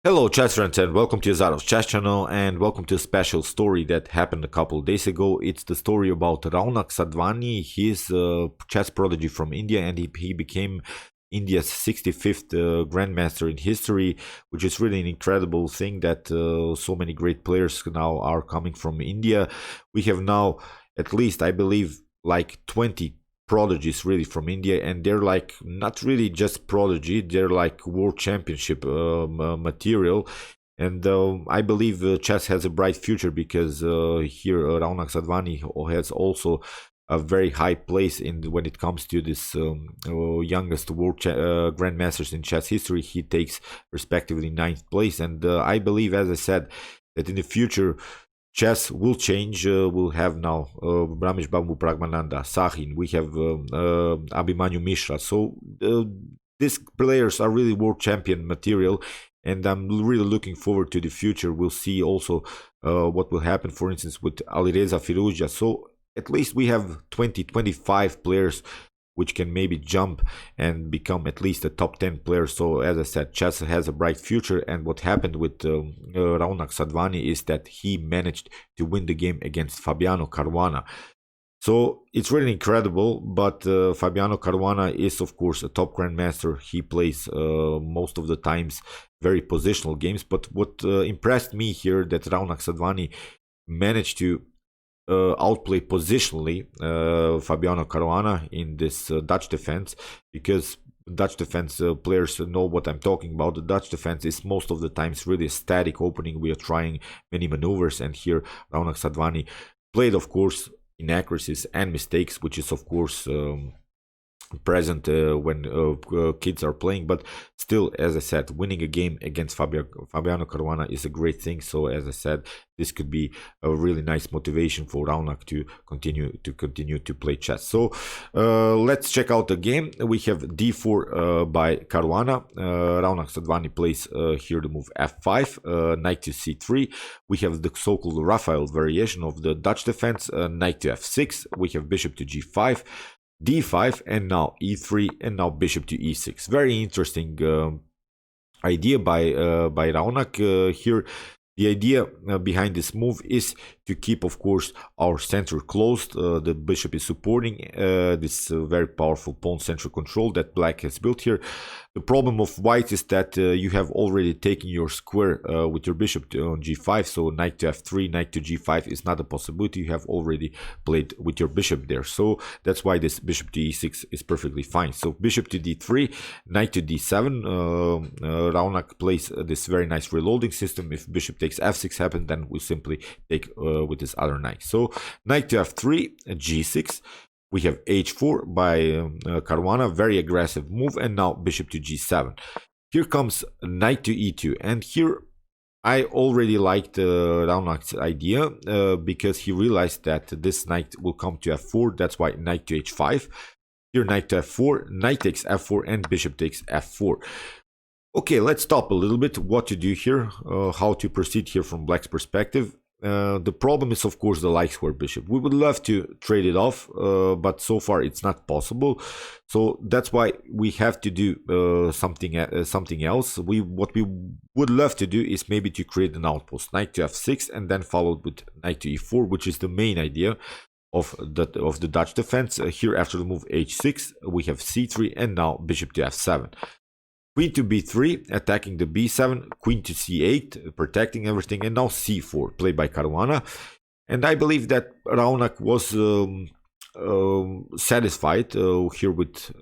Hello chess friends and welcome to Zaro's chess channel and welcome to a special story that happened a couple of days ago. It's the story about Raunak Sadhwani. He's a chess prodigy from India and he became India's 65th Grandmaster in history, which is really an incredible thing that so many great players now are coming from India. We have now at least, I believe, like 20 prodigies really from India, and they're like not really just prodigy, they're like world championship material. And I believe chess has a bright future because here Raunak Sadhwani has also a very high place in when it comes to this youngest world grandmasters in chess history. He takes respectively 9th place, and I believe, as I said, that in the future chess will change. We'll have now Ramesh Babu Pragmananda, Sahin, we have Abhimanyu Mishra. So these players are really world champion material, and I'm really looking forward to the future. We'll see also what will happen, for instance, with Alireza Firouzja. So at least we have 20-25 players which can maybe jump and become at least a top 10 player. So as I said, chess has a bright future, and what happened with Raunak Sadhwani is that he managed to win the game against Fabiano Caruana. So it's really incredible, but Fabiano Caruana is of course a top grandmaster. He plays most of the times very positional games, but what impressed me here that Raunak Sadhwani managed to outplay positionally Fabiano Caruana in this Dutch defense, because Dutch defense players know what I'm talking about. The Dutch defense is most of the times really a static opening. We are trying many maneuvers, and here Raunak Sadhwani played, of course, inaccuracies and mistakes, which is of course present when kids are playing, but still, as I said, winning a game against Fabiano Caruana is a great thing. So as I said, this could be a really nice motivation for Raunak to continue to play chess. So let's check out the game. We have d4 by Caruana. Raunak Sadhwani plays here the move f5, knight to c3. We have the so-called Raphael variation of the Dutch defense, knight to f6. We have bishop to g5, d5, and now e3, and now bishop to e6. Very interesting idea by Raunak here. The idea behind this move is to keep, of course, our center closed. The bishop is supporting this very powerful pawn center control that black has built here. The problem of white is that you have already taken your square with your bishop on g5, so knight to f3, knight to g5 is not a possibility. You have already played with your bishop there, so that's why this bishop to e6 is perfectly fine. So bishop to d3, knight to d7. Raunak plays this very nice reloading system. If bishop takes f6 happens, then we simply take with this other knight. So knight to f3, g6. We have h4 by Caruana, very aggressive move, and now bishop to g7. Here comes knight to e2, and here I already liked Raunak's idea because he realized that this knight will come to f4. That's why knight to h5. Here knight to f4, knight takes f4, and bishop takes f4. Okay, let's stop a little bit. What to do here, how to proceed here from black's perspective. The problem is, of course, the light square bishop. We would love to trade it off, but so far it's not possible. So that's why we have to do something else. What we would love to do is maybe to create an outpost, knight to f6, and then followed with knight to e4, which is the main idea of the Dutch defense. Here, after the move h6, we have c3, and now bishop to f7. Queen to b3, attacking the b7, queen to c8, protecting everything, and now c4, played by Caruana. And I believe that Raunak was satisfied here with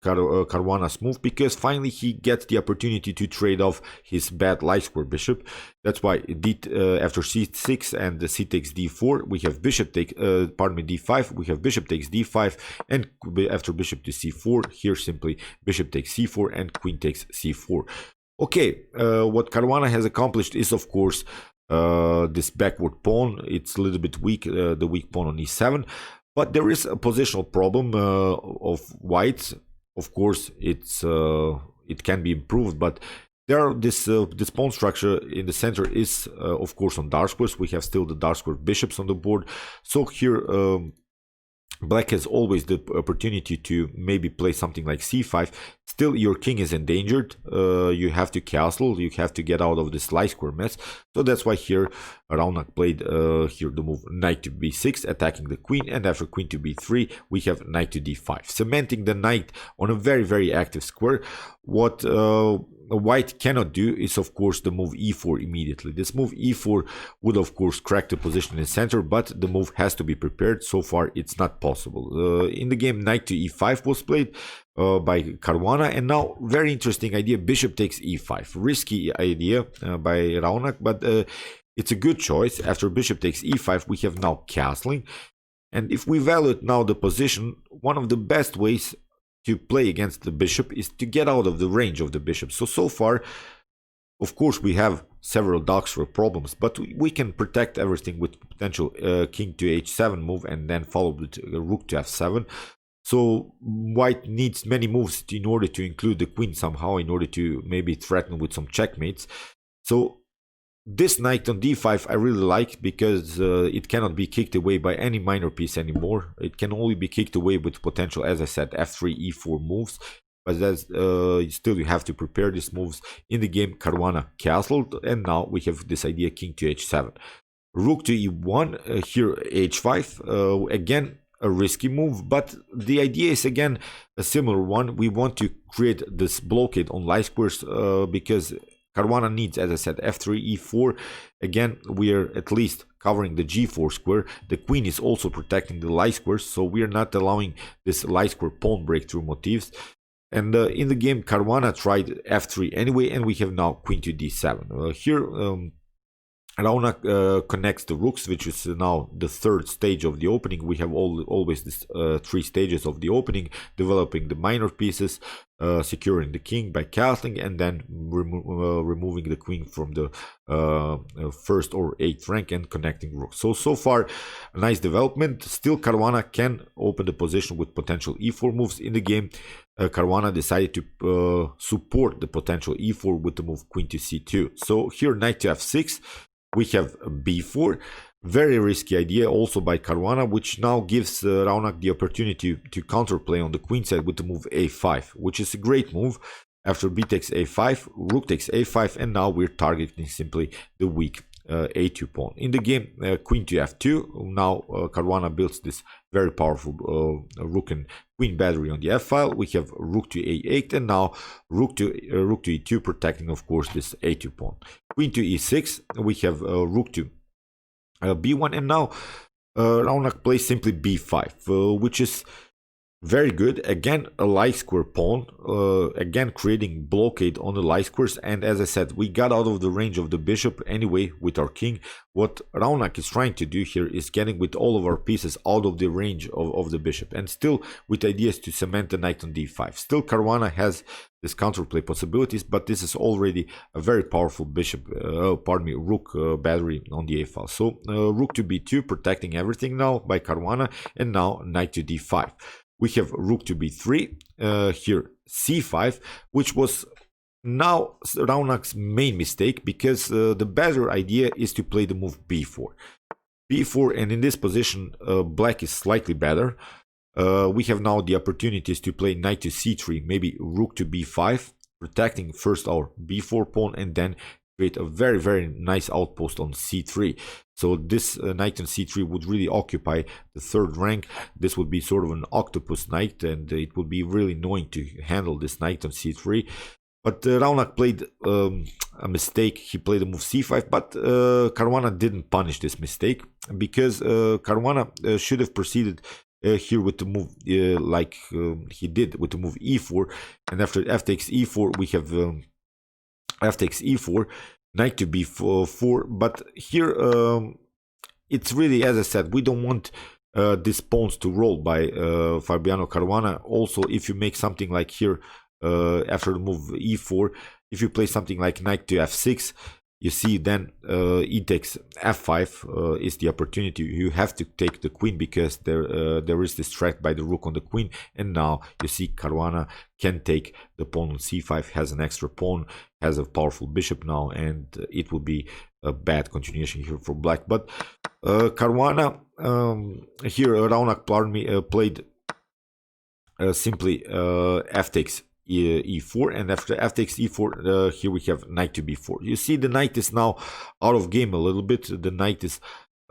Caruana's move, because finally he gets the opportunity to trade off his bad light square bishop. That's why after c6 and c takes d4, we have bishop take d5. We have bishop takes d5, and after bishop to c4, here simply bishop takes c4 and queen takes c4. Okay, what Caruana has accomplished is, of course, this backward pawn. It's a little bit weak, the weak pawn on e7, but there is a positional problem of white. Of course, it can be improved, but there this pawn structure in the center is of course on dark squares. We have still the dark square bishops on the board. So here Black has always the opportunity to maybe play something like c5. Still, your king is endangered. You have to castle. You have to get out of this light square mess. So that's why here Raunak played here the move knight to b6, attacking the queen, and after queen to b3, we have knight to d5, cementing the knight on a very active square. What white cannot do is, of course, the move e4 immediately. This move e4 would, of course, crack the position in the center, but the move has to be prepared. So far, it's not possible. In the game, knight to e5 was played by Caruana, and now very interesting idea, bishop takes e5. Risky idea by Raunak, but it's a good choice. After bishop takes e5, we have now castling, and if we evaluate now the position, one of the best ways to play against the bishop is to get out of the range of the bishop. So far, of course, we have several Doxler problems, but we can protect everything with potential king to h7 move and then followed with rook to f7. So white needs many moves in order to include the queen somehow, in order to maybe threaten with some checkmates. So this knight on d5 I really like, because it cannot be kicked away by any minor piece anymore. It can only be kicked away with potential, as I said, f3, e4 moves. But that's, still you have to prepare these moves. In the game, Caruana castled, and now we have this idea, king to h7. Rook to e1, here h5, again a risky move, but the idea is again a similar one. We want to create this blockade on light squares, because Caruana needs, as I said, f3, e4. Again, we are at least covering the g4 square. The queen is also protecting the light squares, so we are not allowing this light square pawn breakthrough motifs. And in the game, Caruana tried f3 anyway, and we have now queen to d7. Here, Raunak connects the rooks, which is now the third stage of the opening. We have always this three stages of the opening: developing the minor pieces, securing the king by castling, and then removing the queen from the first or eighth rank and connecting rooks. So far, a nice development. Still, Caruana can open the position with potential e4 moves. In the game, Caruana decided to support the potential e4 with the move queen to c2. So here, knight to f6. We have b4, very risky idea also by Caruana, which now gives Raunak the opportunity to counterplay on the queen side with the move a5, which is a great move. After b takes a5, rook takes a5, and now we're targeting simply the weak a2 pawn. In the game, queen to f2. Now Caruana builds this very powerful rook and queen battery on the f file. We have rook to a8, and now rook to e2, protecting, of course, this a2 pawn. Queen to e6. We have rook to b1, and now Raunak plays simply b5, which is very good. Again, a light square pawn, again creating blockade on the light squares, and as I said, we got out of the range of the bishop anyway with our king. What Raunak is trying to do here is getting with all of our pieces out of the range of the bishop, and still with ideas to cement the knight on d5. Still, Caruana has this counterplay possibilities, but this is already a very powerful bishop, rook battery on the a file. So rook to b2, protecting everything now by Caruana, and now knight to d5. We have rook to b3, here c5, which was now Raunak's main mistake, because the better idea is to play the move b4. b4, and in this position, black is slightly better. We have now the opportunities to play knight to c3, maybe rook to b5, protecting first our b4 pawn, and then create a very nice outpost on c3. So this knight on c3 would really occupy the third rank. This would be sort of an octopus knight, and it would be really annoying to handle this knight on c3. But Raunak played a mistake. He played the move c5, but Caruana didn't punish this mistake, because Caruana should have proceeded here with the move like he did with the move e4, and after f takes e4, we have f takes e4, knight to b4. But here it's really, as I said, we don't want these pawns to roll by Fabiano Caruana. Also, if you make something like here after the move e4, if you play something like knight to f6, you see then e takes f5 is the opportunity. You have to take the queen because there is this threat by the rook on the queen, and now you see Caruana can take the pawn on c5, has an extra pawn, has a powerful bishop now, and it will be a bad continuation here for black. But Caruana here, Raunak, pardon me, played simply f takes e4, and after f takes e4 here we have knight to b4. You see the knight is now out of game a little bit. The knight is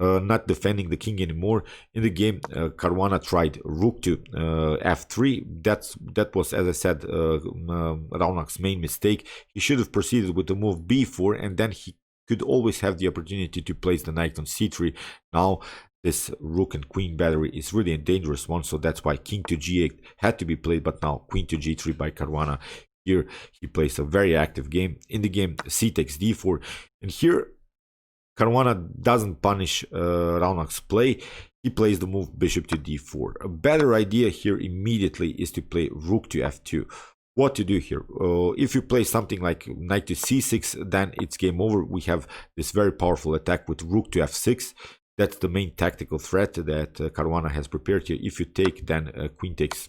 not defending the king anymore in the game. Caruana tried rook to f3. That was, as I said, Raunak's main mistake. He should have proceeded with the move b4, and then he could always have the opportunity to place the knight on c3. Now this rook and queen battery is really a dangerous one, so that's why king to g8 had to be played. But now queen to g3 by Caruana. Here he plays a very active game. In the game, c takes d4, and here Caruana doesn't punish Raunak's play. He plays the move bishop to d4. A better idea here immediately is to play rook to f2. What to do here? If you play something like knight to c6, then it's game over. We have this very powerful attack with rook to f6. That's the main tactical threat that Caruana has prepared here. If you take, then queen takes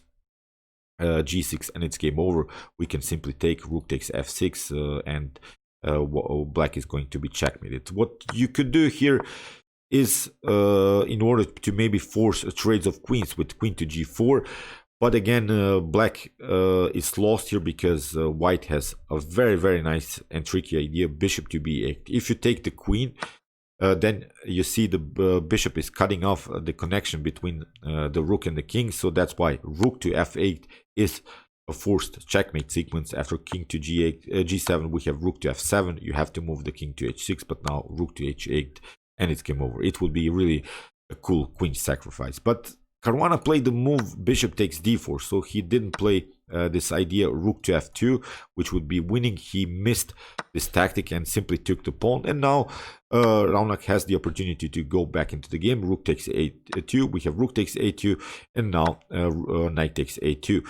g6 and it's game over. We can simply take rook takes f6 and black is going to be checkmated. What you could do here is in order to maybe force trades of queens with queen to g4. But again, black is lost here because white has a very nice and tricky idea, bishop to b8. If you take the queen, then you see the bishop is cutting off the connection between the rook and the king. So that's why rook to f8 is a forced checkmate sequence. After king to g8, g7, we have rook to f7. You have to move the king to h6, but now rook to h8, and it's game over. It will be really a cool queen sacrifice. But Caruana played the move bishop takes d4, so he didn't play this idea rook to f2, which would be winning. He missed this tactic and simply took the pawn, and now Raunak has the opportunity to go back into the game. Rook takes a2, we have rook takes a2, and now knight takes a2.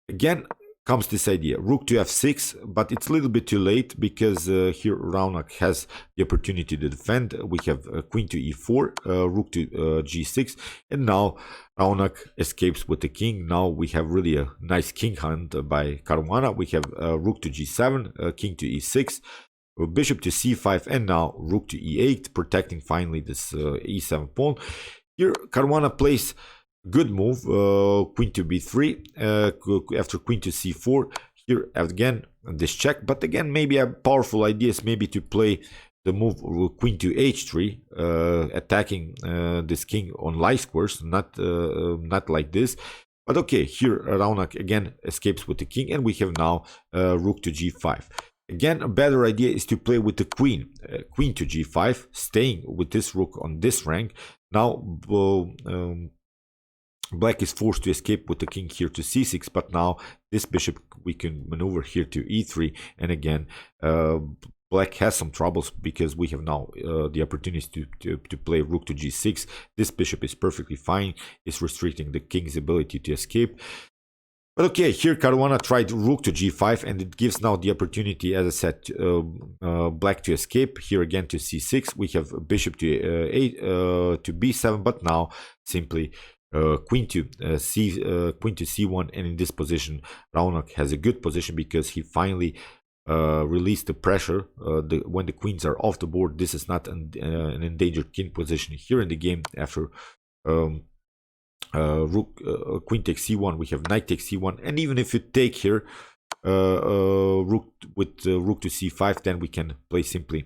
Again comes this idea rook to f6, but it's a little bit too late because here Raunak has the opportunity to defend. We have queen to e4, rook to g6, and now Raunak escapes with the king. Now we have really a nice king hunt by Caruana. We have rook to g7, king to e6, bishop to c5, and now rook to e8, protecting finally this e7 pawn. Here Caruana plays good move, queen to b3, after queen to c4. Here again this check, but again maybe a powerful idea is maybe to play the move queen to h3, attacking this king on light squares, not like this. But okay, here Raunak again escapes with the king, and we have now rook to g5. Again, a better idea is to play with the queen, queen to g5, staying with this rook on this rank. Now black is forced to escape with the king here to c6, but now this bishop we can maneuver here to e3, and again black has some troubles because we have now the opportunity to play rook to g6. This bishop is perfectly fine, it's restricting the king's ability to escape. But okay, here Caruana tried rook to g5, and it gives now the opportunity, as I said, black to escape. Here again to c6, we have bishop to b7, but now simply queen to c1, and in this position Raunak has a good position because he finally released the pressure when the queens are off the board. This is not an endangered king position here in the game. After queen takes c1, we have knight takes c1, and even if you take here rook with rook to c5, then we can play simply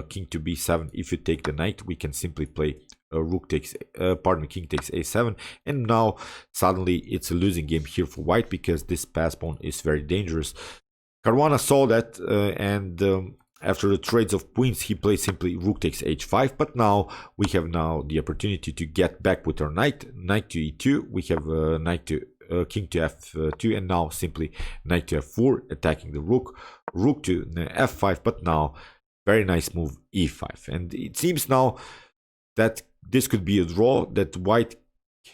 king to b7. If you take the knight, we can simply play rook takes king takes a7, and now suddenly it's a losing game here for white because this pass pawn is very dangerous. Caruana saw that and after the trades of queens, he plays simply rook takes h5, but now we have now the opportunity to get back with our knight to e2. We have knight to king to f2, and now simply knight to f4, attacking the rook to f5, but now very nice move e5. And it seems now that this could be a draw, that white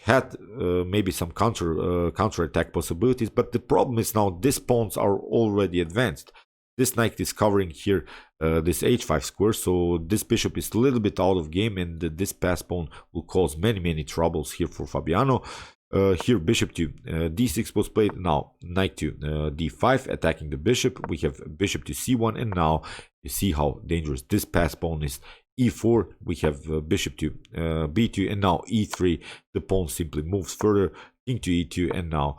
had maybe some counter attack possibilities, but the problem is now these pawns are already advanced. this knight is covering here this h5 square, so this bishop is a little bit out of game, and this pass pawn will cause many troubles here for Fabiano. Here bishop to d6 was played. Now knight to d5 attacking the bishop. We have bishop to c1, and now you see how dangerous this pass pawn is. e4, we have bishop to b2, and now e3. The pawn simply moves further. King to e2, and now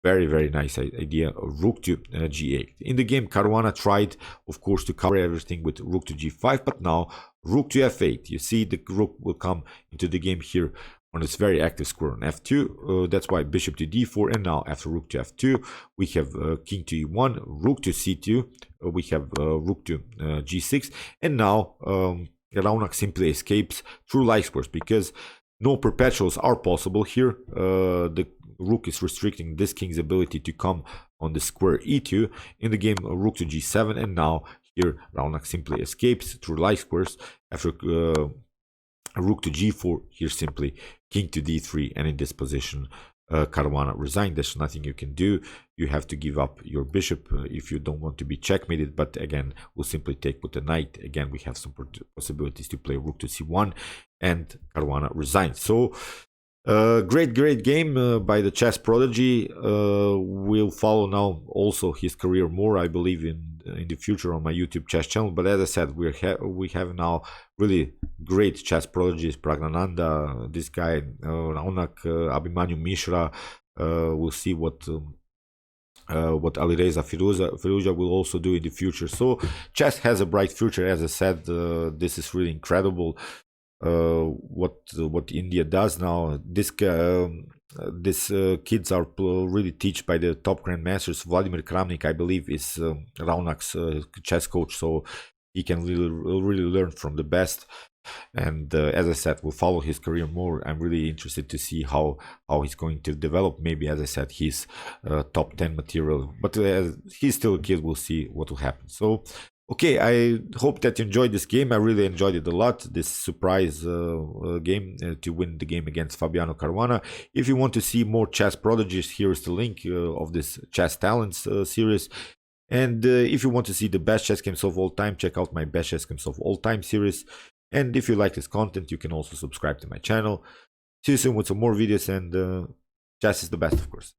very nice idea, rook to g8. In the game, Caruana tried, of course, to cover everything with rook to g5, but now rook to f8. You see the rook will come into the game here on this very active square on f2. That's why bishop to d4, and now after rook to f2, we have king to e1, rook to c2, we have rook to g6, and now Raunak simply escapes through light squares because no perpetuals are possible here. The rook is restricting this king's ability to come on the square e2. In the game, rook to g7, and now here Raunak simply escapes through light squares. After rook to g4, here simply king to d3, and in this position Caruana resigned. There's nothing you can do. You have to give up your bishop if you don't want to be checkmated, but again, we'll simply take with the knight. Again, we have some possibilities to play rook to c1, and Caruana resigns. So great game by the chess prodigy. We'll follow now also his career more, I believe, in the future on my YouTube chess channel. But as I said, we have now really great chess prodigies: Pragnananda, this guy Raunak, Abhimanyu Mishra. We'll see what Alireza Firuza will also do in the future. So chess has a bright future. As I said, this is really incredible. What India does now. This kids are really taught by the top grandmasters. Vladimir Kramnik, I believe, is Raunak's chess coach, so he can really learn from the best. And as I said, we'll follow his career more. I'm really interested to see how he's going to develop. Maybe, as I said, he's top 10 material, but he's still a kid. We'll see what will happen. So okay, I hope that you enjoyed this game. I really enjoyed it a lot, this surprise game to win the game against Fabiano Caruana. If you want to see more chess prodigies, here is the link of this Chess Talents series. And if you want to see the best chess games of all time, check out my best chess games of all time series. And if you like this content, you can also subscribe to my channel. See you soon with some more videos, and chess is the best, of course.